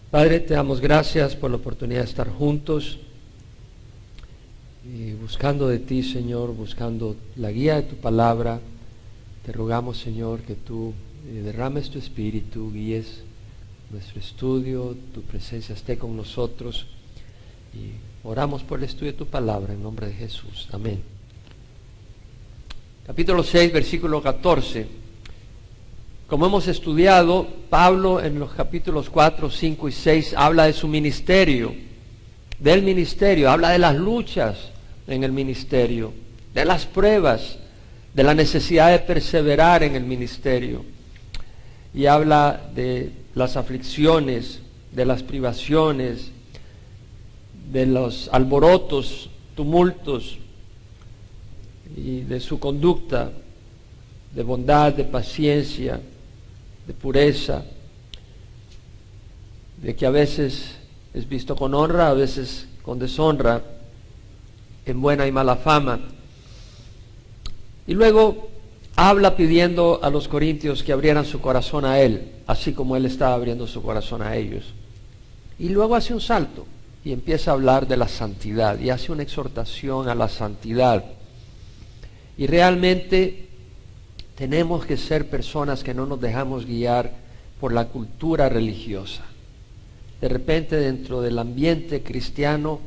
Padre, te damos gracias por la oportunidad de estar juntos y buscando de ti, Señor, buscando la guía de tu palabra. Te rogamos, Señor, que tú derrames tu espíritu, guíes nuestro estudio, tu presencia esté con nosotros y oramos por el estudio de tu palabra en nombre de Jesús. Amén. Capítulo 6, versículo 14. Como hemos estudiado, Pablo en los capítulos 4, 5 y 6 habla de su ministerio, del ministerio, habla de las luchas en el ministerio, de las pruebas, de la necesidad de perseverar en el ministerio. Y habla de las aflicciones, de las privaciones, de los alborotos, tumultos, y de su conducta, de bondad, de paciencia, de pureza, de que a veces es visto con honra, a veces con deshonra, en buena y mala fama. Y luego habla pidiendo a los corintios que abrieran su corazón a él, así como él estaba abriendo su corazón a ellos. Y luego hace un salto y empieza a hablar de la santidad y hace una exhortación a la santidad. Y realmente tenemos que ser personas que no nos dejamos guiar por la cultura religiosa. De repente dentro del ambiente cristiano,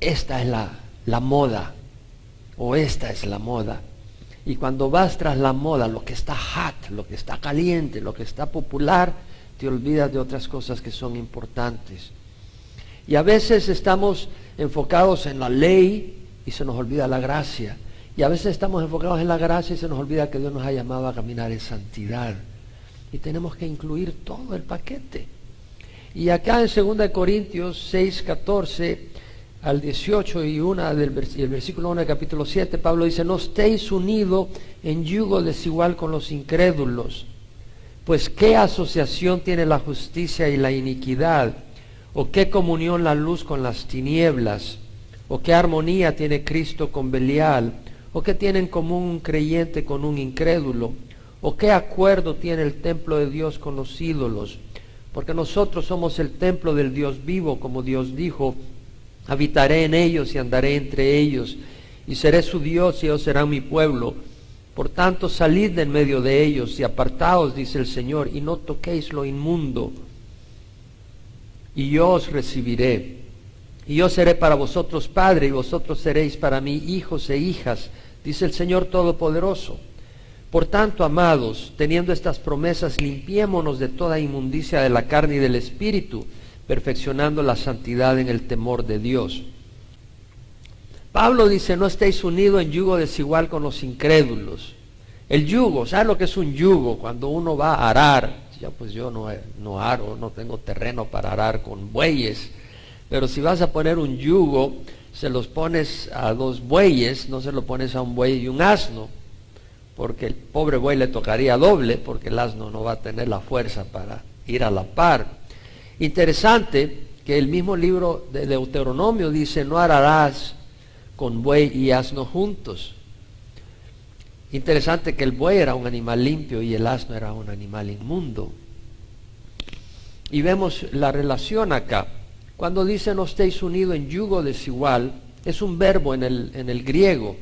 esta es la moda, o esta es la moda. Y cuando vas tras la moda, lo que está hot, lo que está caliente, lo que está popular, te olvidas de otras cosas que son importantes. Y a veces estamos enfocados en la ley y se nos olvida la gracia. Y a veces estamos enfocados en la gracia y se nos olvida que Dios nos ha llamado a caminar en santidad. Y tenemos que incluir todo el paquete. Y acá en 2 Corintios 6, 14 al 18 y el versículo 1 del capítulo 7, Pablo dice: no estéis unidos en yugo desigual con los incrédulos. Pues ¿qué asociación tiene la justicia y la iniquidad? ¿O qué comunión la luz con las tinieblas? ¿O qué armonía tiene Cristo con Belial? ¿O qué tiene en común un creyente con un incrédulo? ¿O qué acuerdo tiene el templo de Dios con los ídolos? Porque nosotros somos el templo del Dios vivo, como Dios dijo: habitaré en ellos y andaré entre ellos, y seré su Dios y ellos serán mi pueblo. Por tanto, salid de en medio de ellos y apartaos, dice el Señor, y no toquéis lo inmundo, y yo os recibiré. Y yo seré para vosotros padre, y vosotros seréis para mí hijos e hijas, dice el Señor Todopoderoso. Por tanto, amados, teniendo estas promesas, limpiémonos de toda inmundicia de la carne y del espíritu, perfeccionando la santidad en el temor de Dios. Pablo dice: no estéis unidos en yugo desigual con los incrédulos. El yugo, ¿sabes lo que es un yugo? Cuando uno va a arar, ya pues yo no aro, no tengo terreno para arar con bueyes. Pero si vas a poner un yugo, se los pones a dos bueyes, no se lo pones a un buey y un asno, porque el pobre buey le tocaría doble, porque el asno no va a tener la fuerza para ir a la par. Interesante que el mismo libro de Deuteronomio dice: no ararás con buey y asno juntos. Interesante que el buey era un animal limpio y el asno era un animal inmundo. Y vemos la relación acá. Cuando dice no estéis unidos en yugo desigual, es un verbo en el griego,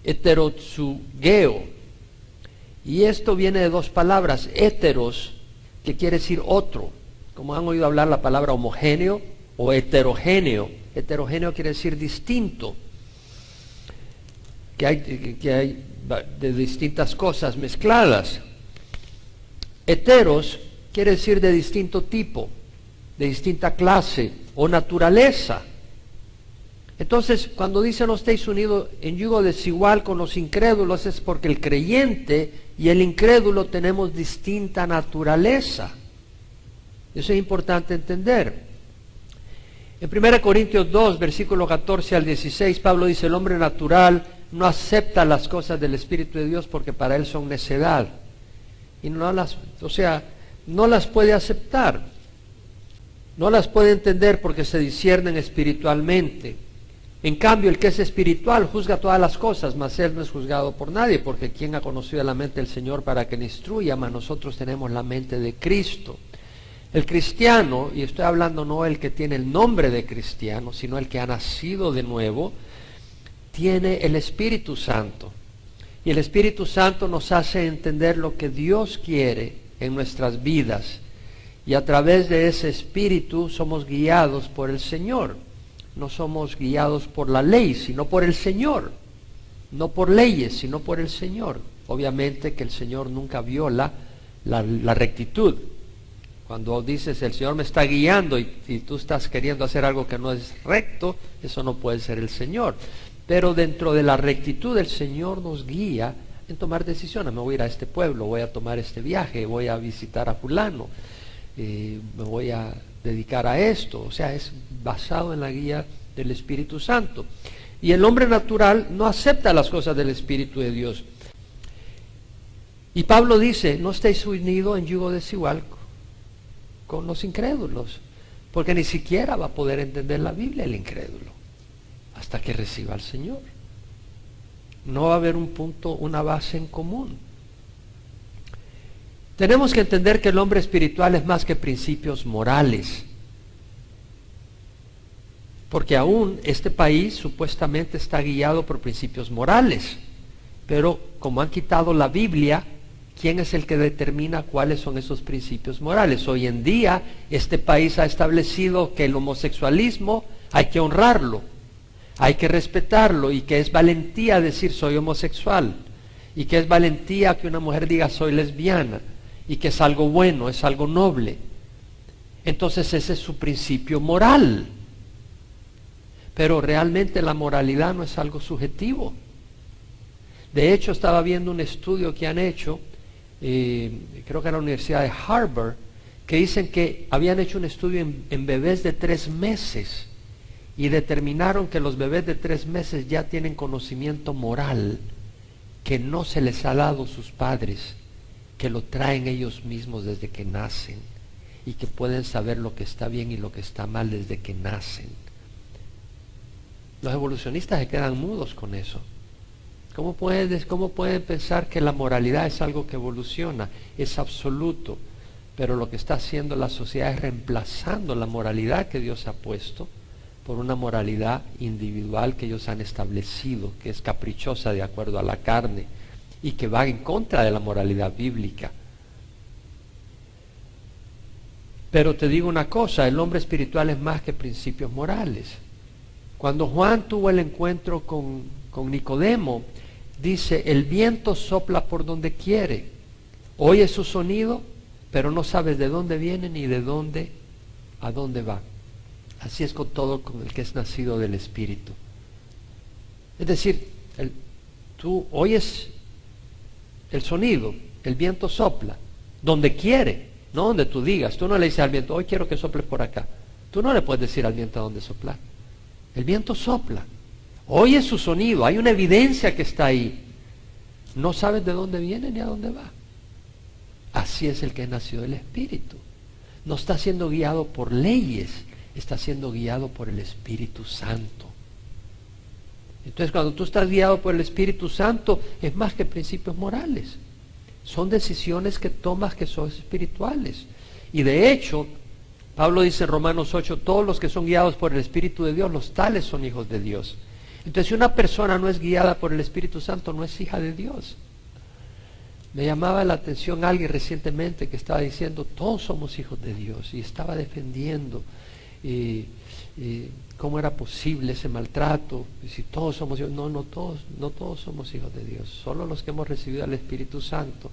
heterotsugeo. Y esto viene de dos palabras: heteros, que quiere decir otro. Como han oído hablar la palabra homogéneo o heterogéneo. Heterogéneo quiere decir distinto. Que hay de distintas cosas mezcladas. Heteros quiere decir de distinto tipo, de distinta clase o naturaleza. Entonces, cuando dice no estéis unidos en yugo desigual con los incrédulos, es porque el creyente y el incrédulo tenemos distinta naturaleza. Eso es importante entender. En 1 Corintios 2, versículo 14 al 16, Pablo dice: el hombre natural no acepta las cosas del Espíritu de Dios porque para él son necedad. Y no las puede aceptar. No las puede entender porque se disciernen espiritualmente. En cambio, el que es espiritual juzga todas las cosas, mas él no es juzgado por nadie, porque ¿quién ha conocido la mente del Señor para que le instruya? Mas nosotros tenemos la mente de Cristo. El cristiano, y estoy hablando no el que tiene el nombre de cristiano, sino el que ha nacido de nuevo, tiene el Espíritu Santo. Y el Espíritu Santo nos hace entender lo que Dios quiere en nuestras vidas. Y a través de ese Espíritu somos guiados por el Señor. No somos guiados por la ley, sino por el Señor. No por leyes, sino por el Señor. Obviamente que el Señor nunca viola la rectitud. Cuando dices, el Señor me está guiando y tú estás queriendo hacer algo que no es recto, eso no puede ser el Señor. Pero dentro de la rectitud, el Señor nos guía en tomar decisiones. Me voy a ir a este pueblo, voy a tomar este viaje, voy a visitar a fulano, me voy a dedicar a esto. O sea, es basado en la guía del Espíritu Santo. Y el hombre natural no acepta las cosas del Espíritu de Dios. Y Pablo dice, no estéis unidos en yugo desigual con los incrédulos, porque ni siquiera va a poder entender la Biblia el incrédulo hasta que reciba al Señor. No va a haber un punto, una base en común. Tenemos que entender que el hombre espiritual es más que principios morales, porque aún este país supuestamente está guiado por principios morales, pero como han quitado la Biblia, ¿quién es el que determina cuáles son esos principios morales? Hoy en día, este país ha establecido que el homosexualismo hay que honrarlo, hay que respetarlo, y que es valentía decir soy homosexual, y que es valentía que una mujer diga soy lesbiana, y que es algo bueno, es algo noble. Entonces ese es su principio moral. Pero realmente la moralidad no es algo subjetivo. De hecho, estaba viendo un estudio que han hecho, creo que en la Universidad de Harvard, que dicen que habían hecho un estudio en bebés de 3 meses y determinaron que los bebés de 3 meses ya tienen conocimiento moral que no se les ha dado sus padres, que lo traen ellos mismos desde que nacen, y que pueden saber lo que está bien y lo que está mal desde que nacen. Los evolucionistas se quedan mudos con eso. ¿Cómo pueden pensar que la moralidad es algo que evoluciona? Es absoluto. Pero lo que está haciendo la sociedad es reemplazando la moralidad que Dios ha puesto por una moralidad individual que ellos han establecido, que es caprichosa de acuerdo a la carne y que va en contra de la moralidad bíblica. Pero te digo una cosa, el hombre espiritual es más que principios morales. Cuando Juan tuvo el encuentro con Nicodemo, dice, el viento sopla por donde quiere, oyes su sonido, pero no sabes de dónde viene ni de dónde a dónde va. Así es con todo con el que es nacido del Espíritu. Es decir, tú oyes el sonido, el viento sopla, donde quiere, no donde tú digas. Tú no le dices al viento, hoy quiero que sople por acá. Tú no le puedes decir al viento a dónde soplar. El viento sopla, oyes su sonido, hay una evidencia que está ahí. No sabes de dónde viene ni a dónde va. Así es el que es nacido del Espíritu. No está siendo guiado por leyes, está siendo guiado por el Espíritu Santo. Entonces, cuando tú estás guiado por el Espíritu Santo, es más que principios morales. Son decisiones que tomas que son espirituales. Y de hecho, Pablo dice en Romanos 8, todos los que son guiados por el Espíritu de Dios, los tales son hijos de Dios. Entonces, si una persona no es guiada por el Espíritu Santo, no es hija de Dios. Me llamaba la atención alguien recientemente que estaba diciendo, todos somos hijos de Dios, y estaba defendiendo cómo era posible ese maltrato, y si todos somos hijos. No todos somos hijos de Dios, solo los que hemos recibido al Espíritu Santo.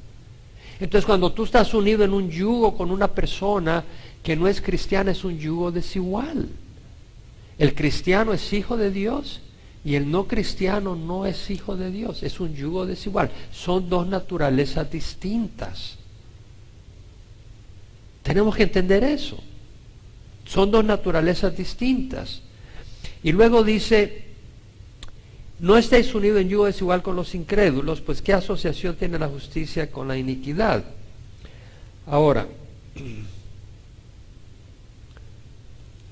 Entonces, cuando tú estás unido en un yugo con una persona que no es cristiana, es un yugo desigual. El cristiano es hijo de Dios y el no cristiano no es hijo de Dios. Es un yugo desigual. Son dos naturalezas distintas. Tenemos que entender eso. Son dos naturalezas distintas. Y luego dice, no estéis unidos en yugo desigual con los incrédulos, pues ¿qué asociación tiene la justicia con la iniquidad? Ahora,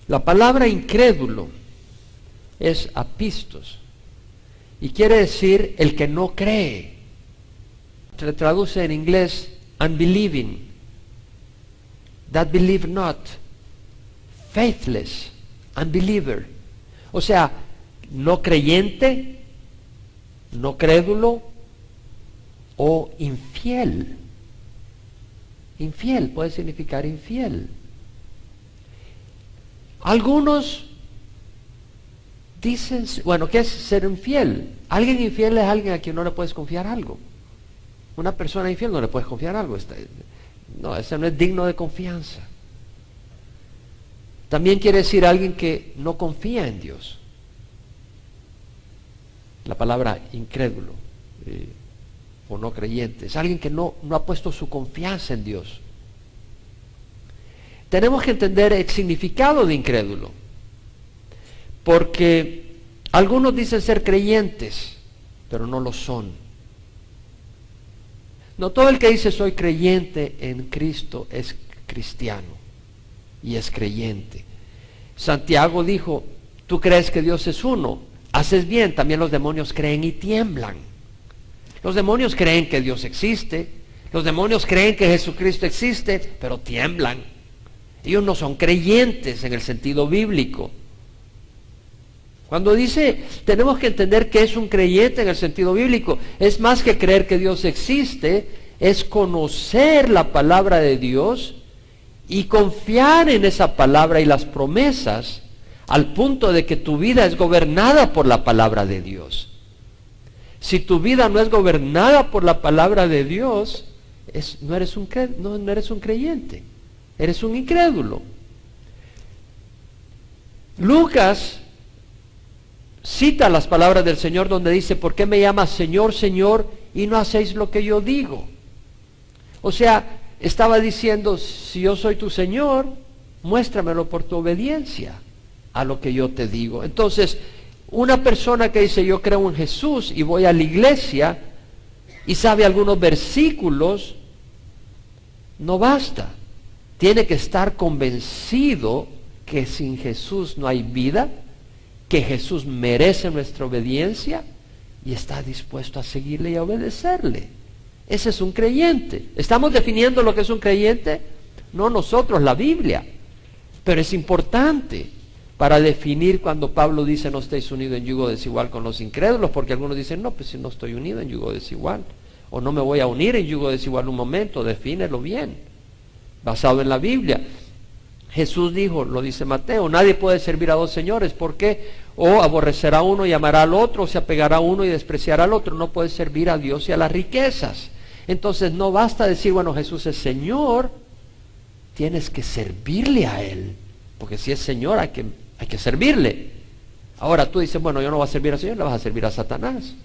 la palabra incrédulo es apistos y quiere decir el que no cree. Se traduce en inglés unbelieving. that believe not, faithless, unbeliever. O sea, no creyente, no crédulo o infiel. Infiel puede significar infiel. Algunos dicen, bueno, ¿qué es ser infiel? Alguien infiel es alguien a quien no le puedes confiar algo. Una persona infiel no le puedes confiar algo. No, ese no es digno de confianza. También quiere decir alguien que no confía en Dios. La palabra incrédulo o no creyente es alguien que no ha puesto su confianza en Dios. Tenemos que entender el significado de incrédulo, porque algunos dicen ser creyentes, pero no lo son. No todo el que dice soy creyente en Cristo es cristiano y es creyente. Santiago dijo, tú crees que Dios es uno, haces bien, también los demonios creen y tiemblan. Los demonios creen que Dios existe, los demonios creen que Jesucristo existe, pero tiemblan. Ellos no son creyentes en el sentido bíblico. Cuando dice, tenemos que entender que es un creyente en el sentido bíblico, es más que creer que Dios existe, es conocer la palabra de Dios y confiar en esa palabra y las promesas al punto de que tu vida es gobernada por la palabra de Dios. Si tu vida no es gobernada por la palabra de Dios, no eres un creyente, eres un incrédulo. Lucas cita las palabras del Señor donde dice, ¿por qué me llamas Señor, Señor, y no hacéis lo que yo digo? O sea, estaba diciendo, si yo soy tu Señor, muéstramelo por tu obediencia a lo que yo te digo. Entonces, una persona que dice, yo creo en Jesús y voy a la iglesia y sabe algunos versículos, no basta. Tiene que estar convencido que sin Jesús no hay vida, que Jesús merece nuestra obediencia y está dispuesto a seguirle y a obedecerle. Ese es un creyente. ¿Estamos definiendo lo que es un creyente? No nosotros, la Biblia. Pero es importante para definir cuando Pablo dice no estéis unidos en yugo desigual con los incrédulos, porque algunos dicen, no, pues si no estoy unido en yugo desigual, o no me voy a unir en yugo desigual un momento, defínelo bien, basado en la Biblia. Jesús dijo, lo dice Mateo, nadie puede servir a dos señores, ¿por qué? O aborrecerá a uno y amará al otro, o se apegará a uno y despreciará al otro. No puede servir a Dios y a las riquezas. Entonces no basta decir, bueno, Jesús es Señor, tienes que servirle a Él, porque si es Señor hay que servirle. Ahora tú dices, bueno, yo no voy a servir al Señor, le vas a servir a Satanás,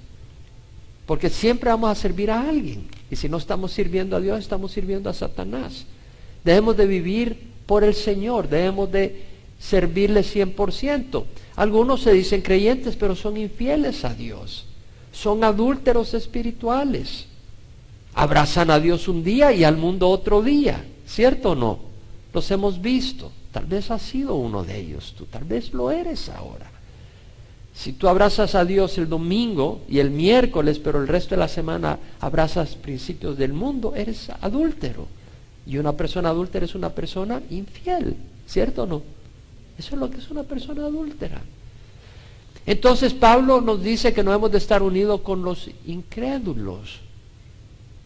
porque siempre vamos a servir a alguien, y si no estamos sirviendo a Dios, estamos sirviendo a Satanás. Debemos de vivir por el Señor, debemos de servirle 100%. Algunos se dicen creyentes, pero son infieles a Dios, son adúlteros espirituales. Abrazan a Dios un día y al mundo otro día, ¿cierto o no? Los hemos visto. Tal vez has sido uno de ellos, tú tal vez lo eres ahora. Si tú abrazas a Dios el domingo y el miércoles, pero el resto de la semana abrazas principios del mundo, eres adúltero. Y una persona adúltera es una persona infiel, ¿cierto o no? Eso es lo que es una persona adúltera. Entonces Pablo nos dice que no hemos de estar unidos con los incrédulos,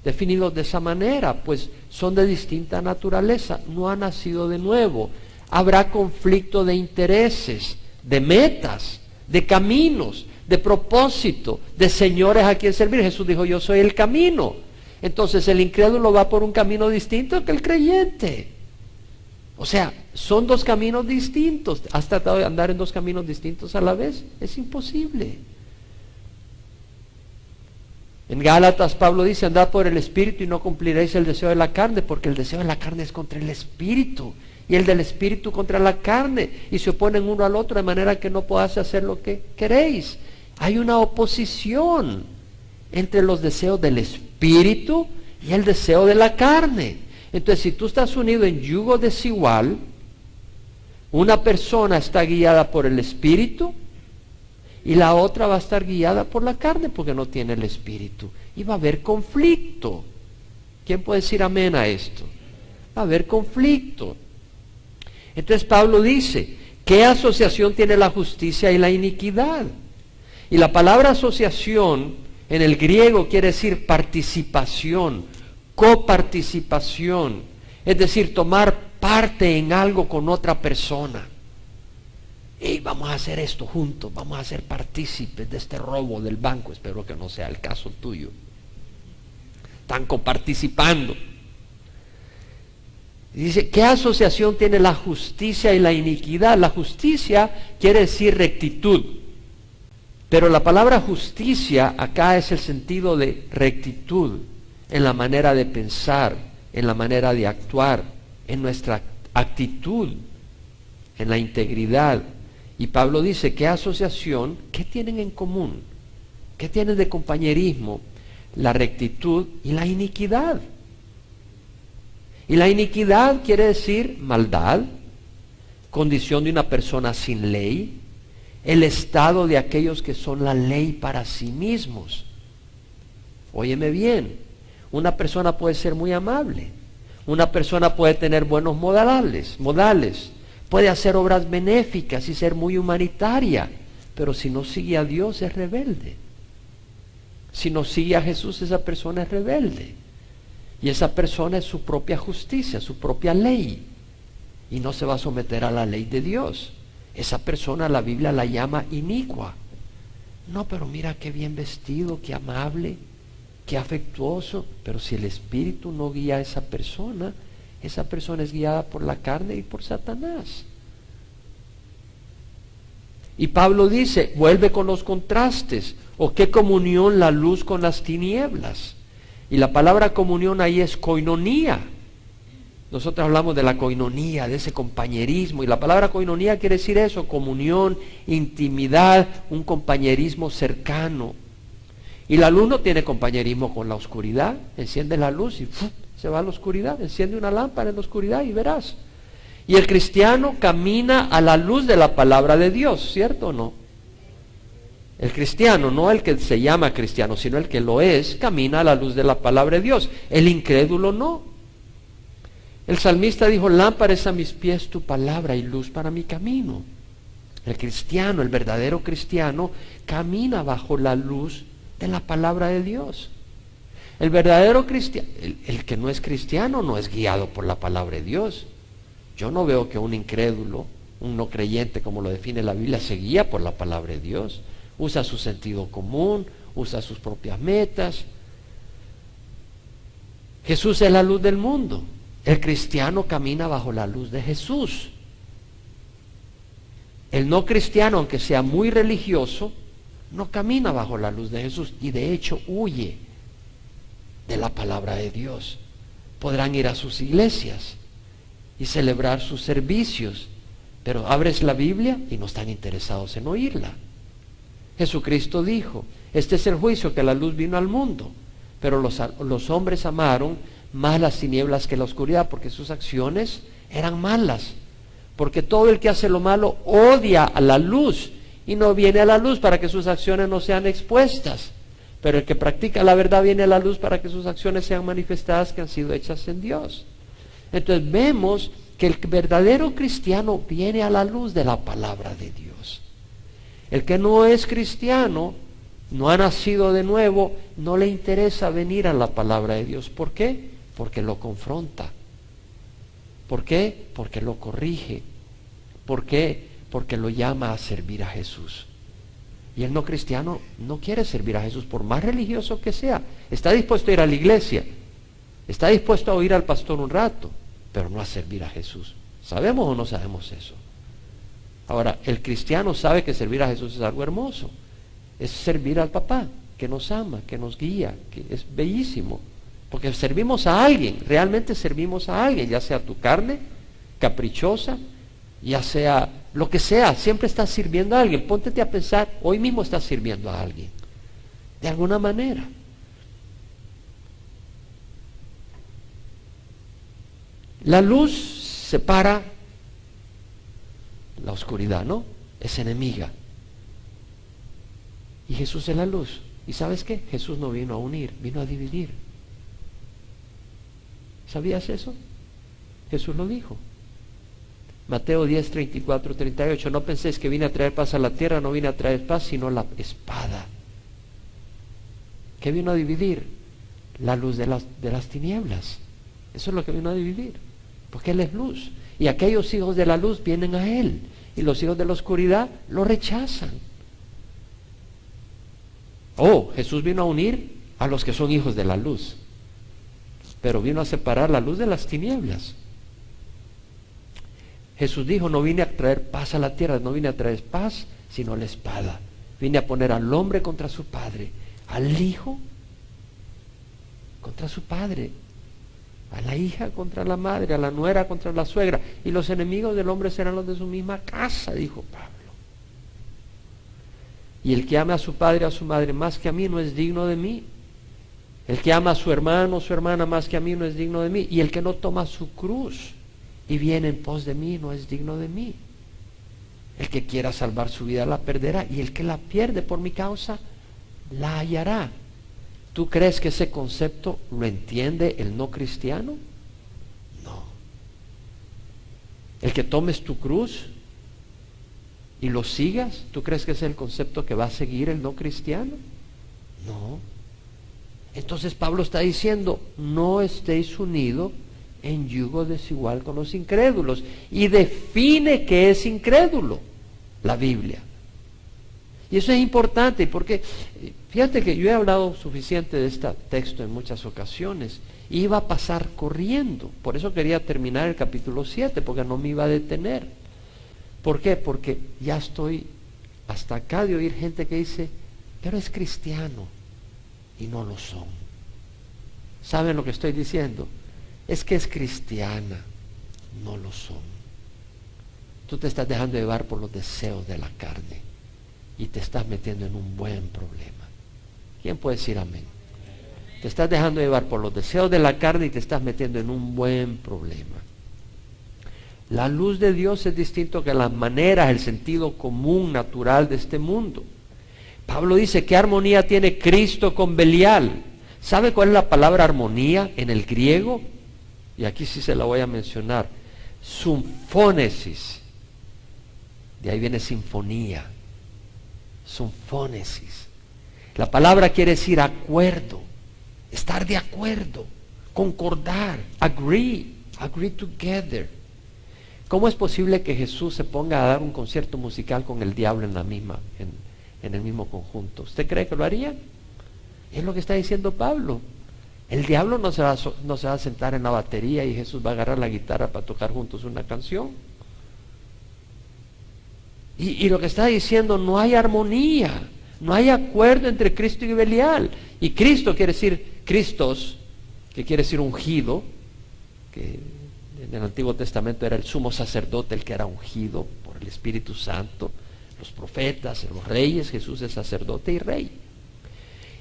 definidos de esa manera, pues son de distinta naturaleza, no han nacido de nuevo. Habrá conflicto de intereses, de metas, de caminos, de propósito, de señores a quien servir. Jesús dijo, yo soy el camino. Entonces el incrédulo va por un camino distinto que el creyente. O sea, son dos caminos distintos. ¿Has tratado de andar en dos caminos distintos a la vez? Es imposible. En Gálatas Pablo dice, andad por el Espíritu y no cumpliréis el deseo de la carne, porque el deseo de la carne es contra el Espíritu, y el del Espíritu contra la carne, y se oponen uno al otro de manera que no podáis hacer lo que queréis. Hay una oposición entre los deseos del Espíritu y el deseo de la carne. Entonces, si tú estás unido en yugo desigual, una persona está guiada por el Espíritu y la otra va a estar guiada por la carne porque no tiene el Espíritu. Y va a haber conflicto. ¿Quién puede decir amén a esto? Va a haber conflicto. Entonces Pablo dice, ¿qué asociación tiene la justicia y la iniquidad? Y la palabra asociación en el griego quiere decir participación, coparticipación, es decir, tomar parte en algo con otra persona. Y vamos a hacer esto juntos, vamos a ser partícipes de este robo del banco. Espero que no sea el caso tuyo. Están coparticipando. Dice, ¿qué asociación tiene la justicia y la iniquidad? La justicia quiere decir rectitud, pero la palabra justicia acá es el sentido de rectitud en la manera de pensar, en la manera de actuar, en nuestra actitud, en la integridad. Y Pablo dice, ¿qué asociación? ¿Qué tienen en común? ¿Qué tienen de compañerismo? La rectitud y la iniquidad. Y la iniquidad quiere decir maldad, condición de una persona sin ley, el estado de aquellos que son la ley para sí mismos. Óyeme bien, una persona puede ser muy amable, una persona puede tener buenos modales, puede hacer obras benéficas y ser muy humanitaria, pero si no sigue a Dios es rebelde. Si no sigue a Jesús, esa persona es rebelde. Y esa persona es su propia justicia, su propia ley. Y no se va a someter a la ley de Dios. Esa persona la Biblia la llama inicua. No, pero mira qué bien vestido, qué amable, qué afectuoso. Pero si el Espíritu no guía a esa persona es guiada por la carne y por Satanás. Y Pablo dice, vuelve con los contrastes. ¿O qué comunión la luz con las tinieblas? Y la palabra comunión ahí es koinonía. Nosotros hablamos de la koinonía, de ese compañerismo. Y la palabra koinonía quiere decir eso, comunión, intimidad, un compañerismo cercano. Y la luz no tiene compañerismo con la oscuridad. Enciende la luz y ¡fum!, se va a la oscuridad. Enciende una lámpara en la oscuridad y verás. Y el cristiano camina a la luz de la palabra de Dios, ¿cierto o no? El cristiano, no el que se llama cristiano, sino el que lo es, camina a la luz de la palabra de Dios. El incrédulo no. El salmista dijo, lámpara es a mis pies tu palabra y luz para mi camino. El cristiano, el verdadero cristiano, camina bajo la luz de la palabra de Dios. El verdadero cristiano, el que no es cristiano, no es guiado por la palabra de Dios. Yo no veo que un incrédulo, un no creyente, como lo define la Biblia, se guía por la palabra de Dios. Usa su sentido común, usa sus propias metas. Jesús es la luz del mundo. El cristiano camina bajo la luz de Jesús. El no cristiano, aunque sea muy religioso, no camina bajo la luz de Jesús y de hecho huye de la palabra de Dios. Podrán ir a sus iglesias y celebrar sus servicios, pero abres la Biblia y no están interesados en oírla. Jesucristo dijo, este es el juicio, que la luz vino al mundo, pero los hombres amaron más las tinieblas que la oscuridad, porque sus acciones eran malas. Porque todo el que hace lo malo odia a la luz y no viene a la luz para que sus acciones no sean expuestas. Pero el que practica la verdad viene a la luz para que sus acciones sean manifestadas, que han sido hechas en Dios. Entonces vemos que el verdadero cristiano viene a la luz de la palabra de Dios. El que no es cristiano, no ha nacido de nuevo, no le interesa venir a la palabra de Dios. ¿Por qué? Porque lo confronta. ¿Por qué? Porque lo corrige. ¿Por qué? Porque lo llama a servir a Jesús. Y el no cristiano no quiere servir a Jesús, por más religioso que sea. Está dispuesto a ir a la iglesia, está dispuesto a oír al pastor un rato, pero no a servir a Jesús. ¿Sabemos o no sabemos eso? Ahora, el cristiano sabe que servir a Jesús es algo hermoso. Es servir al papá, que nos ama, que nos guía, que es bellísimo. Porque servimos a alguien, realmente servimos a alguien, ya sea tu carne, caprichosa, ya sea lo que sea, siempre estás sirviendo a alguien. Póntete a pensar, hoy mismo estás sirviendo a alguien, de alguna manera. La luz separa la oscuridad, ¿no? Es enemiga. Y Jesús es la luz. ¿Y sabes qué? Jesús no vino a unir, vino a dividir. ¿Sabías eso? Jesús lo dijo. Mateo 10, 34, 38. No penséis que vine a traer paz a la tierra, no vine a traer paz, sino la espada. ¿Qué vino a dividir? La luz de las tinieblas. Eso es lo que vino a dividir. Porque Él es luz. Y aquellos hijos de la luz vienen a Él. Y los hijos de la oscuridad lo rechazan. Oh, Jesús vino a unir a los que son hijos de la luz. Pero vino a separar la luz de las tinieblas. Jesús dijo, no vine a traer paz a la tierra, no vine a traer paz, sino la espada. Vine a poner al hombre contra su padre, al hijo contra su padre, a la hija contra la madre, a la nuera contra la suegra, y los enemigos del hombre serán los de su misma casa, dijo Pablo. Y el que ama a su padre o a su madre más que a mí no es digno de mí. El que ama a su hermano o su hermana más que a mí no es digno de mí. Y el que no toma su cruz y viene en pos de mí no es digno de mí. El que quiera salvar su vida la perderá, y el que la pierde por mi causa la hallará. ¿Tú crees que ese concepto lo entiende el no cristiano? No. El que tomes tu cruz y lo sigas, ¿tú crees que ese es el concepto que va a seguir el no cristiano? No. Entonces Pablo está diciendo, no estéis unidos en yugo desigual con los incrédulos, y define qué es incrédulo la Biblia. Y eso es importante porque fíjate que yo he hablado suficiente de este texto en muchas ocasiones, y iba a pasar corriendo, por eso quería terminar el capítulo 7, porque no me iba a detener. ¿Por qué? Porque ya estoy hasta acá de oír gente que dice, pero es cristiano, y no lo son. ¿Saben lo que estoy diciendo? Es que es cristiana, no lo son. Tú te estás dejando llevar por los deseos de la carne y te estás metiendo en un buen problema. ¿Quién puede decir amén? Te estás dejando llevar por los deseos de la carne y te estás metiendo en un buen problema. La luz de Dios es distinto que las maneras, el sentido común, natural de este mundo. Pablo dice, ¿qué armonía tiene Cristo con Belial? ¿Sabe cuál es la palabra armonía en el griego? Y aquí sí se la voy a mencionar. Symphónesis. De ahí viene sinfonía. Symphónesis. La palabra quiere decir acuerdo, estar de acuerdo, concordar, agree together. ¿Cómo es posible que Jesús se ponga a dar un concierto musical con el diablo en el mismo conjunto? ¿Usted cree que lo haría? Es lo que está diciendo Pablo. El diablo no se va a sentar en la batería y Jesús va a agarrar la guitarra para tocar juntos una canción. Y lo que está diciendo, no hay armonía, no hay acuerdo entre Cristo y Belial. Y Cristo quiere decir Cristos, que quiere decir ungido, que en el Antiguo Testamento era el sumo sacerdote el que era ungido por el Espíritu Santo, los profetas, los reyes. Jesús es sacerdote y rey.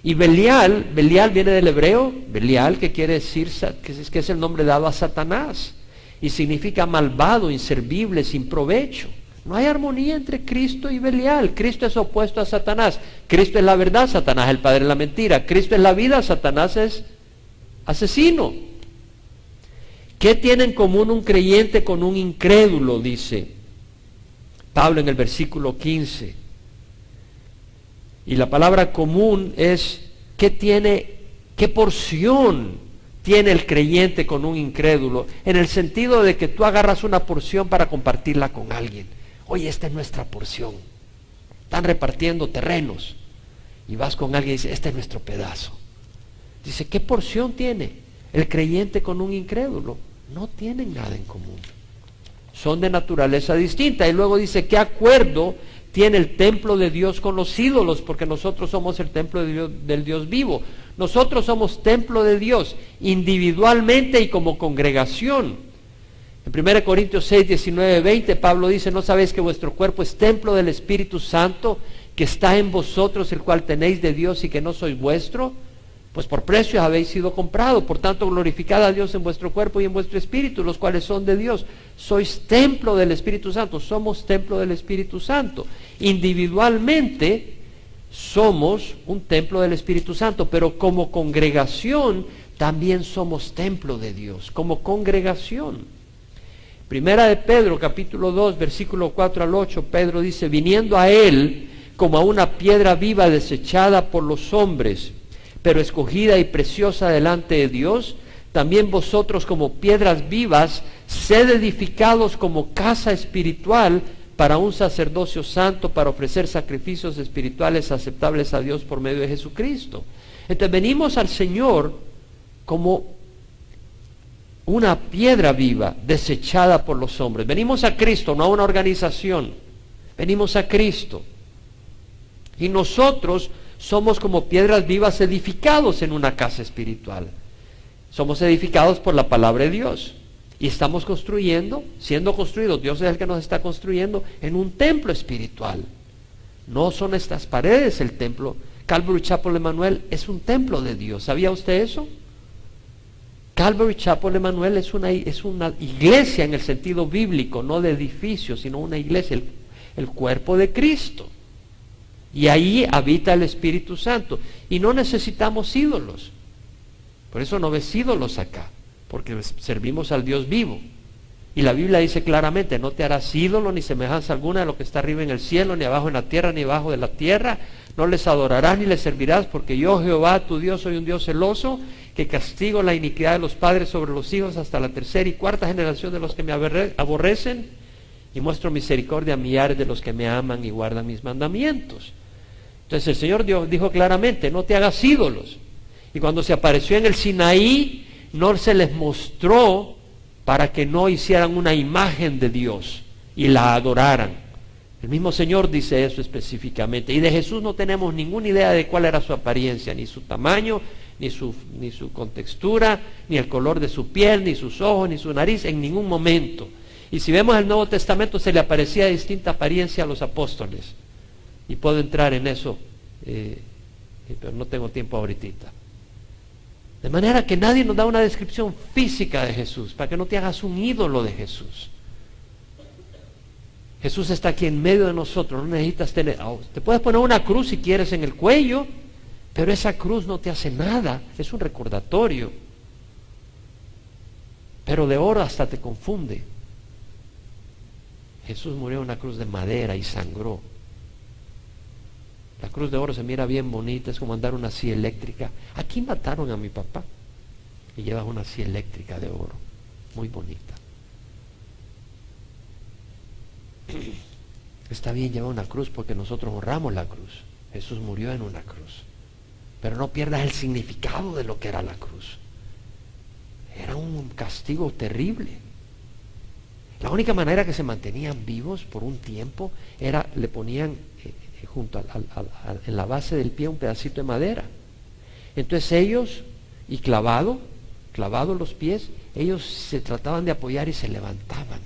Y Belial viene del hebreo, Belial, que quiere decir que es el nombre dado a Satanás, y significa malvado, inservible, sin provecho. No hay armonía entre Cristo y Belial. Cristo es opuesto a Satanás. Cristo es la verdad, Satanás es el padre de la mentira. Cristo es la vida, Satanás es asesino. ¿Qué tiene en común un creyente con un incrédulo? Dice Pablo en el versículo 15. Y la palabra común es, ¿qué porción tiene el creyente con un incrédulo? En el sentido de que tú agarras una porción para compartirla con alguien. Oye, esta es nuestra porción. Están repartiendo terrenos. Y vas con alguien y dice, este es nuestro pedazo. Dice, ¿qué porción tiene el creyente con un incrédulo? No tienen nada en común. Son de naturaleza distinta. Y luego dice, ¿qué acuerdo tiene el templo de Dios con los ídolos? Porque nosotros somos el templo de Dios, del Dios vivo. Nosotros somos templo de Dios, individualmente y como congregación. En 1 Corintios 6, 19, 20, Pablo dice, ¿no sabéis que vuestro cuerpo es templo del Espíritu Santo, que está en vosotros, el cual tenéis de Dios y que no sois vuestro? Pues por precio habéis sido comprado. Por tanto, glorificad a Dios en vuestro cuerpo y en vuestro espíritu, los cuales son de Dios. Sois templo del Espíritu Santo. Somos templo del Espíritu Santo. Individualmente somos un templo del Espíritu Santo, pero como congregación también somos templo de Dios, como congregación. Primera de Pedro, capítulo 2, versículo 4 al 8, Pedro dice, viniendo a él como a una piedra viva desechada por los hombres, pero escogida y preciosa delante de Dios, también vosotros como piedras vivas, sed edificados como casa espiritual para un sacerdocio santo, para ofrecer sacrificios espirituales aceptables a Dios por medio de Jesucristo. Entonces venimos al Señor como una piedra viva desechada por los hombres. Venimos a Cristo, no a una organización. Venimos a Cristo. Y nosotros somos como piedras vivas edificados en una casa espiritual. Somos edificados por la palabra de Dios. Y estamos construyendo, siendo construidos, Dios es el que nos está construyendo en un templo espiritual. No son estas paredes el templo. Calvary Chapel Emmanuel es un templo de Dios. ¿Sabía usted eso? Calvary Chapel Emmanuel es una iglesia en el sentido bíblico, no de edificio, sino una iglesia, el cuerpo de Cristo. Y ahí habita el Espíritu Santo. Y no necesitamos ídolos. Por eso no ves ídolos acá, porque servimos al Dios vivo. Y la Biblia dice claramente, no te harás ídolo ni semejanza alguna de lo que está arriba en el cielo, ni abajo en la tierra, ni abajo de la tierra. No les adorarás ni les servirás, porque yo, Jehová, tu Dios, soy un Dios celoso, que castigo la iniquidad de los padres sobre los hijos hasta la tercera y cuarta generación de los que me aborrecen, y muestro misericordia a millares de los que me aman y guardan mis mandamientos. Entonces el Señor Dios dijo claramente, no te hagas ídolos. Y cuando se apareció en el Sinaí, no se les mostró para que no hicieran una imagen de Dios y la adoraran. El mismo Señor dice eso específicamente. Y de Jesús no tenemos ninguna idea de cuál era su apariencia, ni su tamaño, ni su contextura, ni el color de su piel, ni sus ojos, ni su nariz, en ningún momento. Y si vemos el Nuevo Testamento, se le aparecía de distinta apariencia a los apóstoles. Y puedo entrar en eso, pero no tengo tiempo ahorita. De manera que nadie nos da una descripción física de Jesús, para que no te hagas un ídolo de Jesús. Jesús está aquí en medio de nosotros, no necesitas tener... te puedes poner una cruz si quieres en el cuello, pero esa cruz no te hace nada, es un recordatorio. Pero de oro hasta te confunde. Jesús murió en una cruz de madera y sangró. La cruz de oro se mira bien bonita, es como andar una silla eléctrica. Aquí mataron a mi papá y llevas una silla eléctrica de oro, muy bonita. Está bien llevar una cruz porque nosotros honramos la cruz. Jesús murió en una cruz. Pero no pierdas el significado de lo que era la cruz. Era un castigo terrible. La única manera que se mantenían vivos por un tiempo era, le ponían junto en la base del pie un pedacito de madera. Entonces ellos, y clavado los pies, ellos se trataban de apoyar y se levantaban.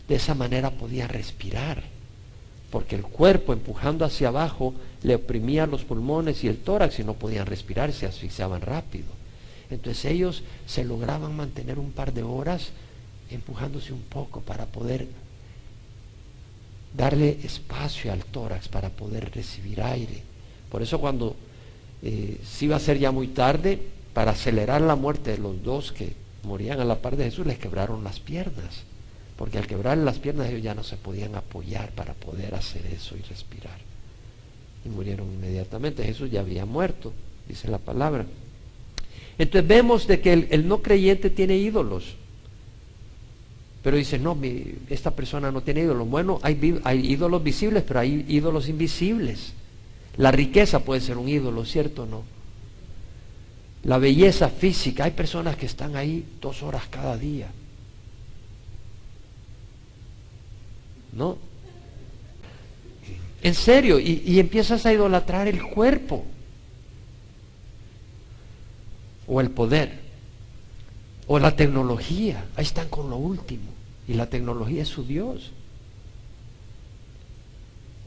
De esa manera podían respirar, porque el cuerpo empujando hacia abajo le oprimía los pulmones y el tórax y no podían respirar, se asfixiaban rápido. Entonces ellos se lograban mantener un par de horas empujándose un poco para poder darle espacio al tórax para poder recibir aire. Por eso cuando se iba a ser ya muy tarde, para acelerar la muerte de los dos que morían a la par de Jesús, les quebraron las piernas, porque al quebrarle las piernas ellos ya no se podían apoyar para poder hacer eso y respirar, y murieron inmediatamente. Jesús ya había muerto, dice la palabra. Entonces vemos de que el no creyente tiene ídolos. Pero dice, no, esta persona no tiene ídolos. Bueno, hay ídolos visibles, pero hay ídolos invisibles. La riqueza puede ser un ídolo, ¿cierto o no? La belleza física, hay personas que están ahí 2 horas cada día. ¿No? En serio, y empiezas a idolatrar el cuerpo. O el poder. O la tecnología. Ahí están con lo último. Y la tecnología es su Dios.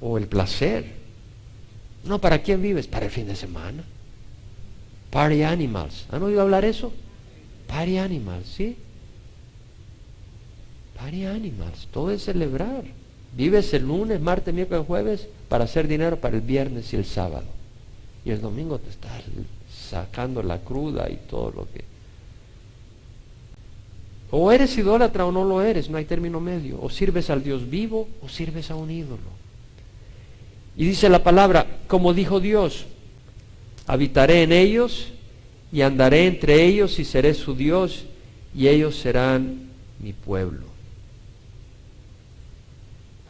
O el placer. No, ¿para quién vives? Para el fin de semana. Party animals. ¿Han oído hablar eso? Party animals, ¿sí? Party animals. Todo es celebrar. Vives el lunes, martes, miércoles, jueves para hacer dinero para el viernes y el sábado. Y el domingo te estás sacando la cruda y todo lo que... O eres idólatra o no lo eres, no hay término medio. O sirves al Dios vivo o sirves a un ídolo. Y dice la palabra, como dijo Dios, habitaré en ellos y andaré entre ellos y seré su Dios y ellos serán mi pueblo.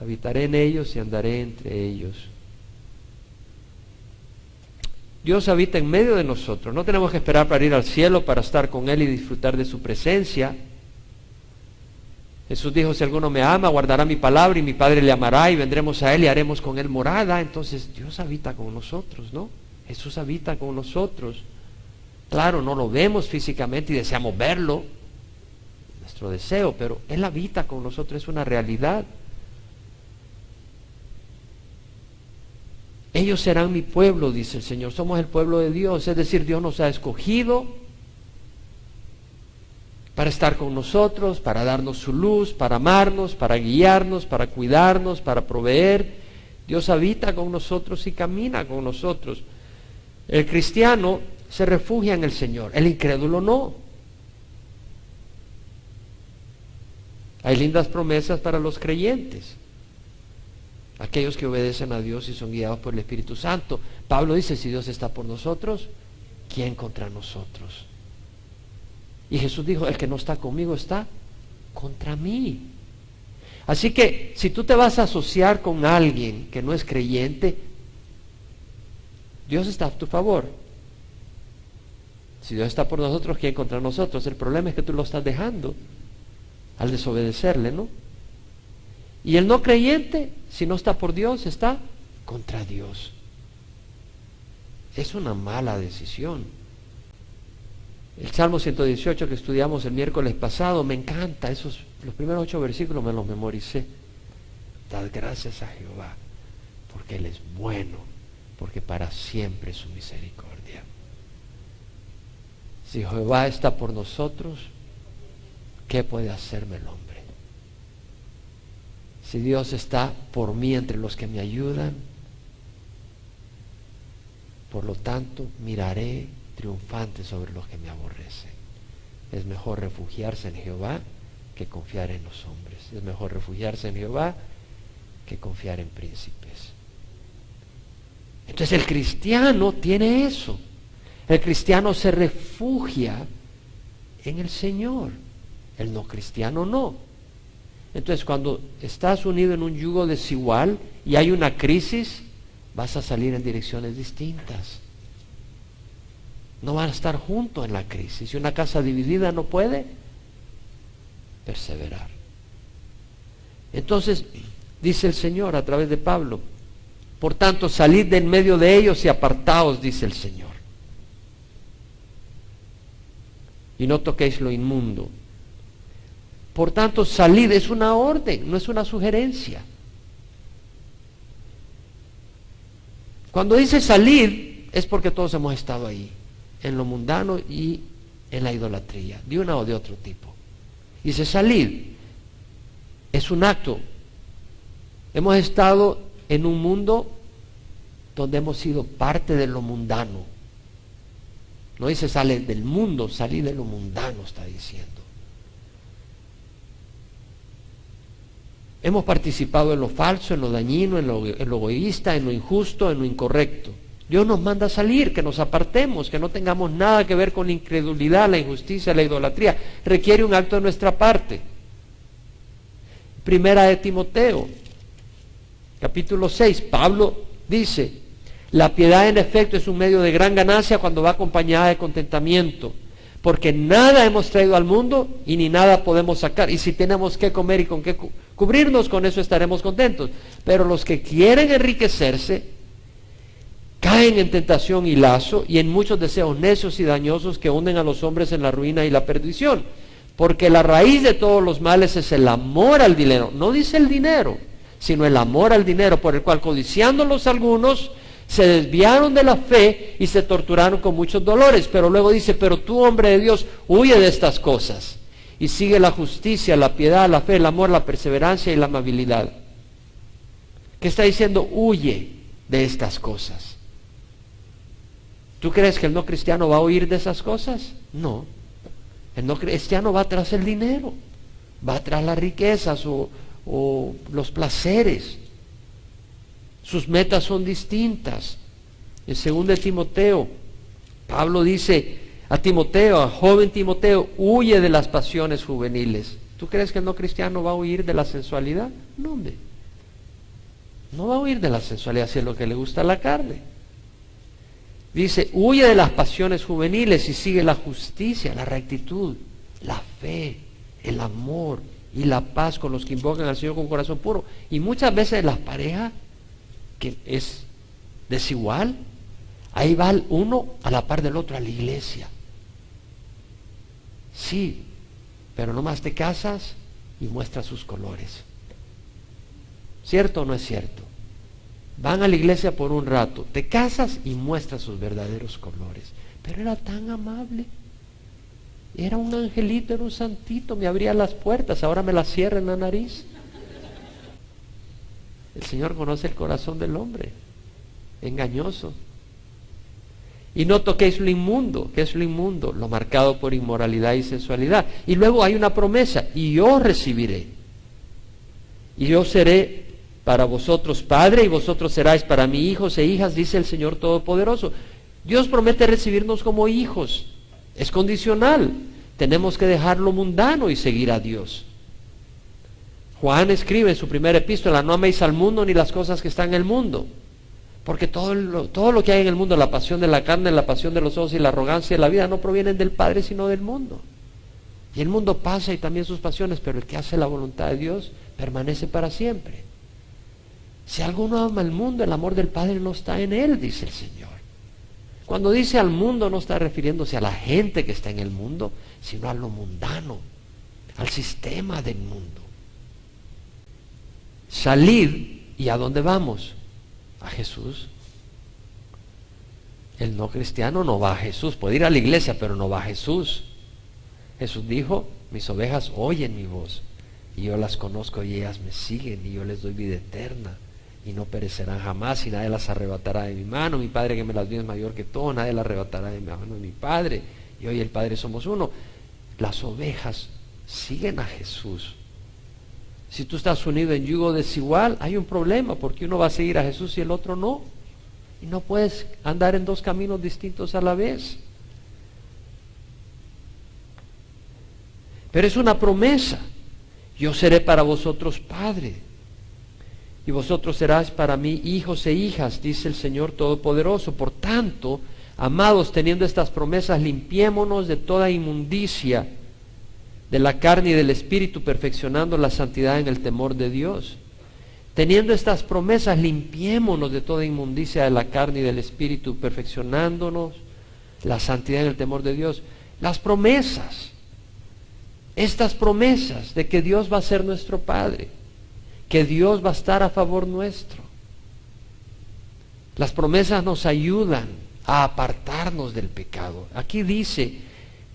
Habitaré en ellos y andaré entre ellos. Dios habita en medio de nosotros. No tenemos que esperar para ir al cielo para estar con Él y disfrutar de su presencia. Jesús dijo, si alguno me ama, guardará mi palabra y mi Padre le amará y vendremos a Él y haremos con Él morada. Entonces Dios habita con nosotros, ¿no? Jesús habita con nosotros. Claro, no lo vemos físicamente y deseamos verlo, nuestro deseo, pero Él habita con nosotros, es una realidad. Ellos serán mi pueblo, dice el Señor. Somos el pueblo de Dios, es decir, Dios nos ha escogido para estar con nosotros, para darnos su luz, para amarnos, para guiarnos, para cuidarnos, para proveer. Dios habita con nosotros y camina con nosotros. El cristiano se refugia en el Señor, el incrédulo no. Hay lindas promesas para los creyentes, aquellos que obedecen a Dios y son guiados por el Espíritu Santo. Pablo dice, si Dios está por nosotros, ¿quién contra nosotros? Y Jesús dijo, el que no está conmigo está contra mí. Así que si tú te vas a asociar con alguien que no es creyente, Dios está a tu favor. Si Dios está por nosotros, ¿quién contra nosotros? El problema es que tú lo estás dejando al desobedecerle, ¿no? Y el no creyente, si no está por Dios, está contra Dios. Es una mala decisión. El Salmo 118 que estudiamos el miércoles pasado, me encanta, los primeros 8 versículos me los memoricé. Dad gracias a Jehová, porque Él es bueno, porque para siempre es su misericordia. Si Jehová está por nosotros, ¿qué puede hacerme el hombre? Si Dios está por mí entre los que me ayudan, por lo tanto, miraré triunfante sobre los que me aborrecen. Es mejor refugiarse en Jehová que confiar en los hombres. Es mejor refugiarse en Jehová que confiar en príncipes. Entonces el cristiano tiene eso. El cristiano se refugia en el Señor. El no cristiano no. Entonces cuando estás unido en un yugo desigual y hay una crisis, vas a salir en direcciones distintas. No van a estar juntos en la crisis. Y una casa dividida no puede perseverar. Entonces, dice el Señor a través de Pablo, por tanto, salid de en medio de ellos y apartaos, dice el Señor. Y no toquéis lo inmundo. Por tanto, salid, es una orden, no es una sugerencia. Cuando dice salid, es porque todos hemos estado ahí, en lo mundano y en la idolatría, de una o de otro tipo. Dice salid, es un acto. Hemos estado en un mundo donde hemos sido parte de lo mundano. No dice sale del mundo, salid de lo mundano, está diciendo. Hemos participado en lo falso, en lo dañino, en lo egoísta, en lo injusto, en lo incorrecto. Dios nos manda a salir, que nos apartemos, que no tengamos nada que ver con la incredulidad, la injusticia, la idolatría. Requiere un acto de nuestra parte. Primera de Timoteo, capítulo 6, Pablo dice, la piedad en efecto es un medio de gran ganancia cuando va acompañada de contentamiento, porque nada hemos traído al mundo y ni nada podemos sacar. Y si tenemos que comer y con qué cubrirnos, con eso estaremos contentos. Pero los que quieren enriquecerse caen en tentación y lazo y en muchos deseos necios y dañosos que hunden a los hombres en la ruina y la perdición. Porque la raíz de todos los males es el amor al dinero. No dice el dinero, sino el amor al dinero, por el cual codiciándolos algunos se desviaron de la fe y se torturaron con muchos dolores. Pero luego dice, pero tú, hombre de Dios, huye de estas cosas y sigue la justicia, la piedad, la fe, el amor, la perseverancia y la amabilidad. ¿Qué está diciendo? Huye de estas cosas. ¿Tú crees que el no cristiano va a huir de esas cosas? No. El no cristiano va tras el dinero, va tras las riquezas o los placeres. Sus metas son distintas. En 2 Timoteo, Pablo dice a Timoteo, a joven Timoteo, huye de las pasiones juveniles. ¿Tú crees que el no cristiano va a huir de la sensualidad? No, hombre. No va a huir de la sensualidad si es lo que le gusta a la carne. Dice, huye de las pasiones juveniles y sigue la justicia, la rectitud, la fe, el amor y la paz con los que invocan al Señor con corazón puro. Y muchas veces las parejas, que es desigual, ahí va uno a la par del otro a la iglesia. Sí, pero nomás te casas y muestras sus colores. ¿Cierto o no es cierto? Van a la iglesia por un rato, te casas y muestras sus verdaderos colores. Pero era tan amable. Era un angelito, era un santito, me abría las puertas, ahora me las cierra en la nariz. El Señor conoce el corazón del hombre, engañoso. Y no toquéis lo inmundo. ¿Qué es lo inmundo? Lo marcado por inmoralidad y sensualidad. Y luego hay una promesa, y yo recibiré. Y yo seré para vosotros padre, y vosotros seráis para mí hijos e hijas, dice el Señor Todopoderoso. Dios promete recibirnos como hijos. Es condicional. Tenemos que dejar lo mundano y seguir a Dios. Juan escribe en su primera epístola, no améis al mundo ni las cosas que están en el mundo. Porque todo lo que hay en el mundo, la pasión de la carne, la pasión de los ojos y la arrogancia de la vida, no provienen del Padre, sino del mundo. Y el mundo pasa y también sus pasiones, pero el que hace la voluntad de Dios permanece para siempre. Si alguno ama el mundo, el amor del Padre no está en él, dice el Señor. Cuando dice al mundo, no está refiriéndose a la gente que está en el mundo, sino a lo mundano, al sistema del mundo. Salid, ¿y a dónde vamos? A Jesús. El no cristiano no va a Jesús, puede ir a la iglesia, pero no va a Jesús. Jesús dijo, mis ovejas oyen mi voz, y yo las conozco y ellas me siguen, y yo les doy vida eterna, y no perecerán jamás, y nadie las arrebatará de mi mano. Mi Padre que me las dio es mayor que todo, nadie las arrebatará de mi mano de mi Padre. Y hoy el Padre somos uno. Las ovejas siguen a Jesús. Si tú estás unido en yugo desigual, hay un problema, porque uno va a seguir a Jesús y el otro no. Y no puedes andar en dos caminos distintos a la vez. Pero es una promesa. Yo seré para vosotros padre, y vosotros seráis para mí hijos e hijas, dice el Señor Todopoderoso. Por tanto, amados, teniendo estas promesas, limpiémonos de toda inmundicia de la carne y del espíritu, perfeccionando la santidad en el temor de Dios. Teniendo estas promesas, limpiémonos de toda inmundicia de la carne y del espíritu, perfeccionándonos la santidad en el temor de Dios. Las promesas, estas promesas de que Dios va a ser nuestro Padre, que Dios va a estar a favor nuestro. Las promesas nos ayudan a apartarnos del pecado. Aquí dice,